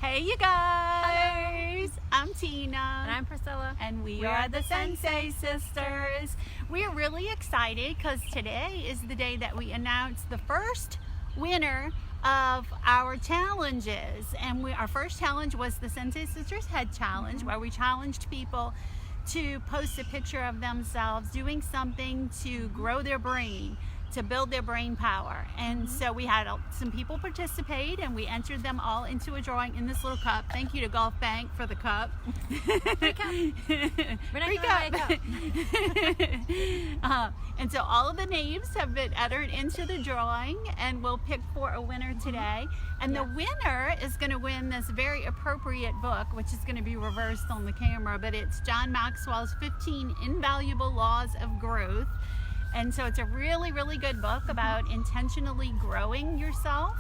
Hey you guys! I'm Tina. And I'm Priscilla. And we are the Sensei Sisters. We are really excited because today is the day that we announce the first winner of our challenges. And our first challenge was the Sensei Sisters Head Challenge, where we challenged people to post a picture of themselves doing something to grow their brain, to build their brain power. And so we had some people participate, and we entered them all into a drawing in this little cup. Thank you to Gulf Bank for the cup. Free cup. Free cup. And so all of the names have been entered into the drawing, and we'll pick for a winner today. And the winner is going to win this very appropriate book, which is going to be reversed on the camera, but it's John Maxwell's 15 Invaluable Laws of Growth. And so it's a really, really good book about intentionally growing yourself.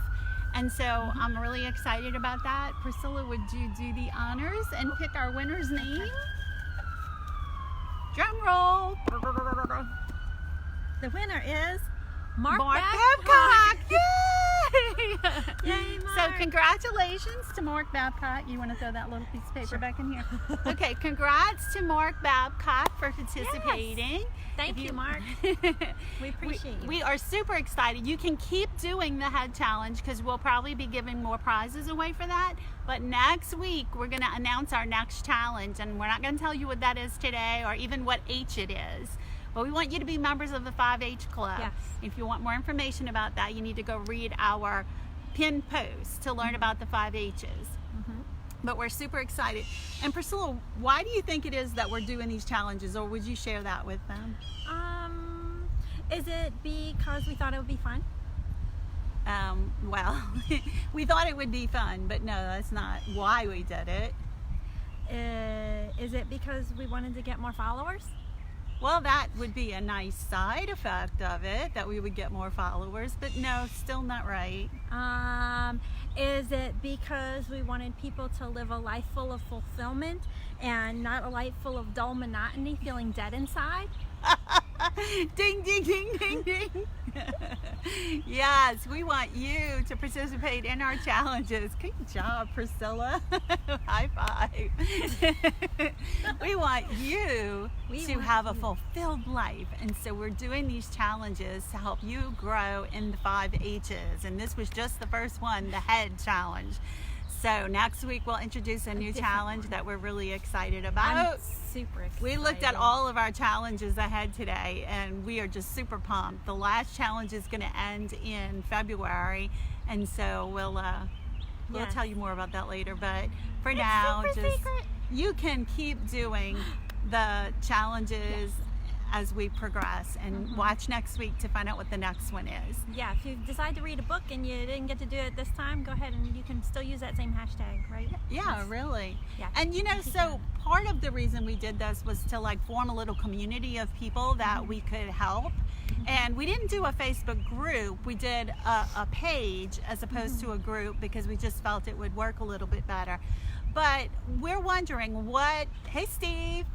And so I'm really excited about that. Priscilla, would you do the honors and pick our winner's name? Drum roll. The winner is Mark Babcock. Yay! Yay, Mark. So congratulations to Mark Babcock. You want to throw that little piece of paper back in here? Okay, congrats to Mark Babcock for participating. Yes. Thank you, Mark. We appreciate you. We are super excited. You can keep doing the head challenge because we'll probably be giving more prizes away for that. But next week, we're going to announce our next challenge, and we're not going to tell you what that is today or even what H it is. But we want you to be members of the 5H Club. Yes. If you want more information about that, you need to go read our pinned post to learn about the 5Hs. But we're super excited. And Priscilla, why do you think it is that we're doing these challenges, or would you share that with them? Is it because we thought it would be fun? Well, we thought it would be fun, but no, that's not why we did it. Is it because we wanted to get more followers? Well, that would be a nice side effect of it, that we would get more followers, but no, still not right. Is it because we wanted people to live a life full of fulfillment and not a life full of dull monotony, feeling dead inside? Ding, ding, ding, ding, ding. Yes, we want you to participate in our challenges. Good job, Priscilla. High five. We want you to have a fulfilled life. And so we're doing these challenges to help you grow in the 5 H's. And this was just the first one, the head challenge. So next week we'll introduce a new challenge that we're really excited about. I'm super excited. We looked at all of our challenges ahead today, and we are just super pumped. The last challenge is going to end in February, and so we'll tell you more about that later. But for now, you can keep doing the challenges as we progress, and watch next week to find out what the next one is. Yeah, if you decide to read a book and you didn't get to do it this time, go ahead and you can still use that same hashtag, right? Yeah, really. Yeah. And you know, so part of the reason we did this was to like form a little community of people that we could help. And we didn't do a Facebook group, we did a page as opposed to a group, because we just felt it would work a little bit better. But we're wondering hey Steve,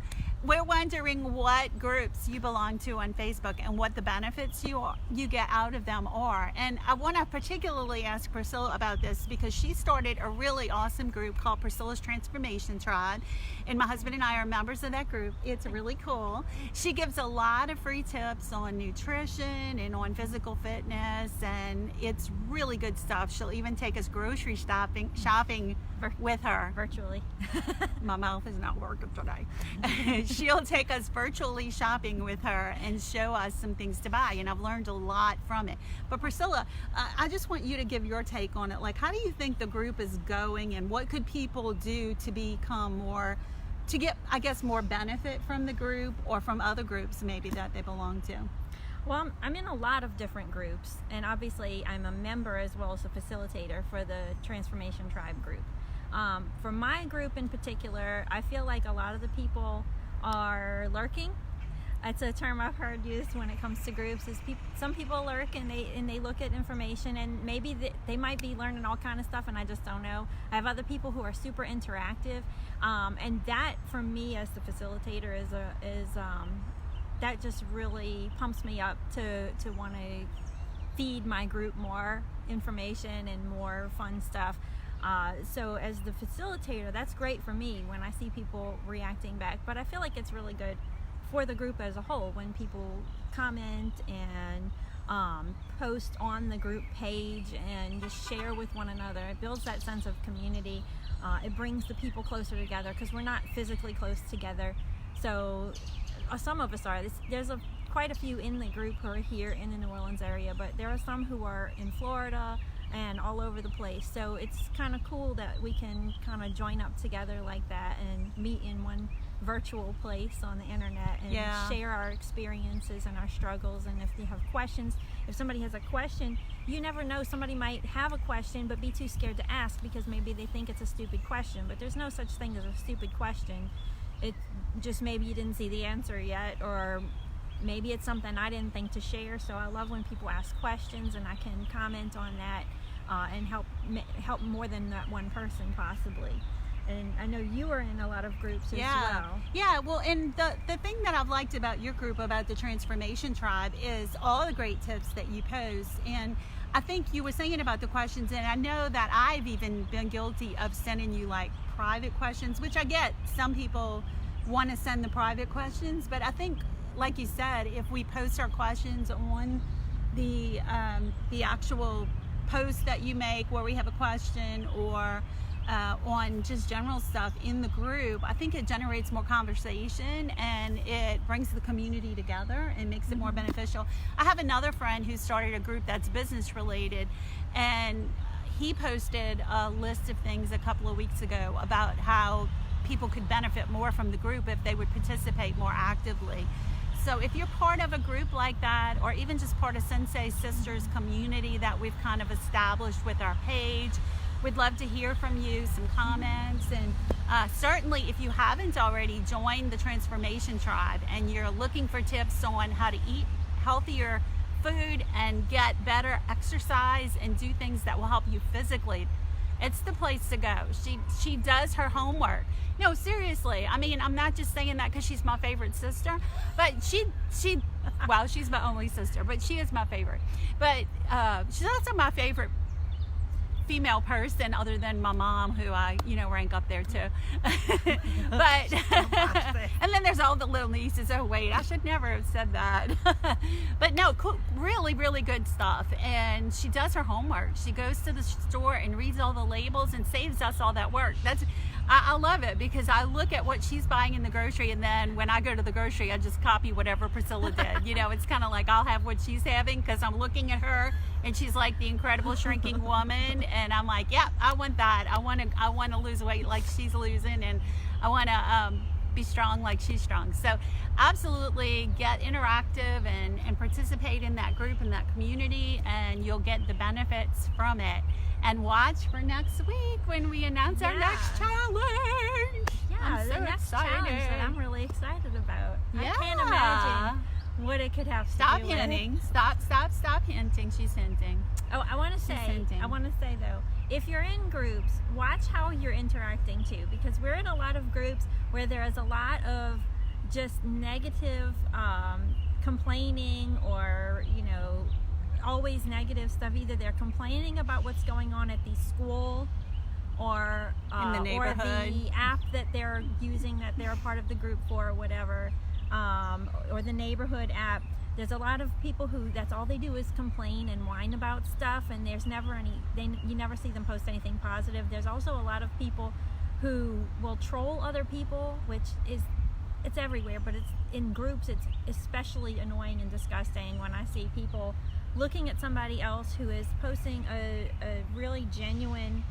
we're wondering what groups you belong to on Facebook and what the benefits you get out of them are. And I want to particularly ask Priscilla about this because she started a really awesome group called Priscilla's Transformation Tribe. And my husband and I are members of that group. It's really cool. She gives a lot of free tips on nutrition and on physical fitness, and it's really good stuff. She'll even take us grocery shopping with her. Virtually. My mouth is not working today. She'll take us virtually shopping with her and show us some things to buy, and I've learned a lot from it. But Priscilla, I just want you to give your take on it. Like, how do you think the group is going, and what could people do to become to get, I guess, more benefit from the group or from other groups maybe that they belong to? Well, I'm in a lot of different groups, and obviously I'm a member as well as a facilitator for the Transformation Tribe group. For my group in particular, I feel like a lot of the people are lurking. It's a term I've heard used when it comes to groups. Some people lurk and they look at information, and maybe they might be learning all kind of stuff, and I just don't know. I have other people who are super interactive, and that for me as the facilitator is that just really pumps me up to want to feed my group more information and more fun stuff. So as the facilitator, that's great for me when I see people reacting back, but I feel like it's really good for the group as a whole when people comment and post on the group page and just share with one another. It builds that sense of community. It brings the people closer together because we're not physically close together. So some of us are. There's quite a few in the group who are here in the New Orleans area, but there are some who are in Florida and all over the place. So it's kind of cool that we can kind of join up together like that and meet in one virtual place on the internet and share our experiences and our struggles. And if you have questions, if somebody has a question, you never know, somebody might have a question but be too scared to ask because maybe they think it's a stupid question, but there's no such thing as a stupid question. It just, maybe you didn't see the answer yet, or maybe it's something I didn't think to share. So I love when people ask questions and I can comment on that and help more than that one person possibly. And I know you are in a lot of groups as well. Yeah, well, and the thing that I've liked about your group, about the Transformation Tribe, is all the great tips that you post. And I think you were saying about the questions, and I know that I've even been guilty of sending you like private questions, which I get some people want to send the private questions, but I think, like you said, if we post our questions on the actual post that you make where we have a question, or on just general stuff in the group, I think it generates more conversation and it brings the community together and makes it more beneficial. I have another friend who started a group that's business related, and he posted a list of things a couple of weeks ago about how people could benefit more from the group if they would participate more actively. So if you're part of a group like that, or even just part of Sensei Sisters community that we've kind of established with our page, we'd love to hear from you, some comments. And certainly if you haven't already joined the Transformation Tribe and you're looking for tips on how to eat healthier food and get better exercise and do things that will help you physically, it's the place to go. She does her homework. No, seriously. I mean, I'm not just saying that because she's my favorite sister, but well, she's my only sister, but she is my favorite. But she's also my favorite female person, other than my mom, who I rank up there too. But and then there's all the little nieces. Oh wait, I should never have said that. But no, cool, really good stuff. And she does her homework. She goes to the store and reads all the labels and saves us all that work. I love it, because I look at what she's buying in the grocery, and then when I go to the grocery, I just copy whatever Priscilla did. It's kind of like I'll have what she's having because I'm looking at her and she's like the incredible shrinking woman, and I'm like, yeah, I want that. I want to lose weight like she's losing, and I want to be strong like she's strong. So absolutely get interactive and participate in that group and that community, and you'll get the benefits from it. And watch for next week when we announce our next challenge. Yeah, the next challenge that I'm really excited about. I can't imagine what it could have to Stop do hinting. with. Stop hinting. She's hinting. Oh, I want to say though, if you're in groups, watch how you're interacting too, because we're in a lot of groups where there is a lot of just negative complaining, or always negative stuff. Either they're complaining about what's going on at the school, or in the neighborhood, or the app that they're using, that they're a part of the group for, or whatever, or the neighborhood app. There's a lot of people who that's all they do is complain and whine about stuff, and there's never you never see them post anything positive. There's also a lot of people who will troll other people, which it's everywhere, but it's in groups. It's especially annoying and disgusting when I see people looking at somebody else who is posting a really genuine,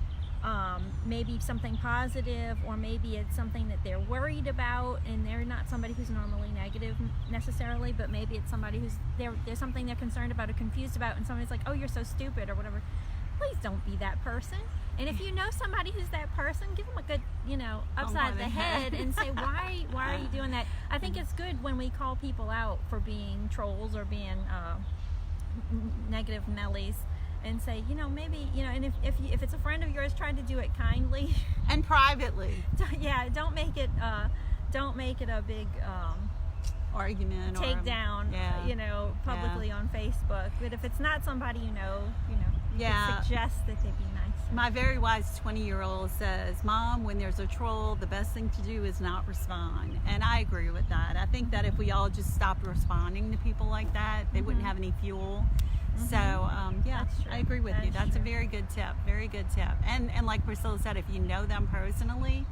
maybe something positive, or maybe it's something that they're worried about, and they're not somebody who's normally negative necessarily, but maybe it's somebody who's there's something they're concerned about or confused about, and somebody's like, oh, you're so stupid or whatever. Please don't be that person. And if you know somebody who's that person, give them a good, upside the head and say, why are you doing that? I think it's good when we call people out for being trolls or being negative Nellies, and say, maybe, and if it's a friend of yours, try to do it kindly and privately. Yeah, don't make it a big argument, take down, publicly on Facebook. But if it's not somebody you could suggest that they be nicer. My very wise 20-year-old says, Mom, when there's a troll, the best thing to do is not respond. And I agree with that. I think that if we all just stopped responding to people like that, they wouldn't have any fuel. So, yeah, That's true. I agree with That you. is That's a true. very good tip. Very good tip. And like Priscilla said, if you know them personally,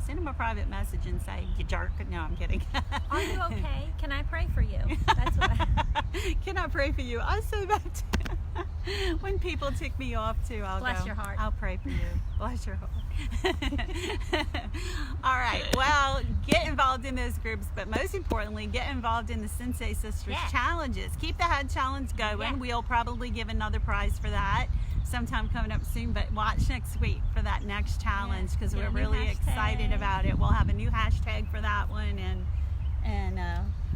send them a private message and say, you jerk. No, I'm kidding. Are you okay? Can I pray for you? That's what Can I pray for you? I say that too. When people tick me off too, I'll Bless go, your heart. I'll pray for you. Bless your heart. All right. Well, get involved in those groups, but most importantly, get involved in the Sensei Sisters Yeah. challenges. Keep the head challenge going. Yeah. We'll probably give another prize for that sometime coming up soon, but watch next week for that next challenge because Get we're a new really excited hashtag. about it. We'll have a new hashtag for that one, and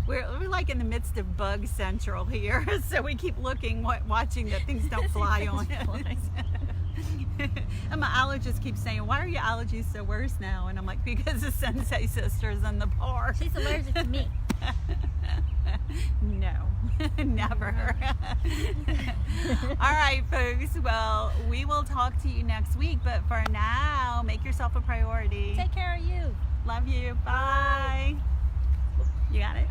we're like in the midst of bug central here, so we keep looking, watching that things don't fly on us. And my allergist keeps saying, "Why are your allergies so worse now?" And I'm like, "Because the Sensei Sisters in the park." She's allergic to me. No, never. All right, folks. Well, we will talk to you next week, but for now, make yourself a priority. Take care of you. Love you. Bye. You got it?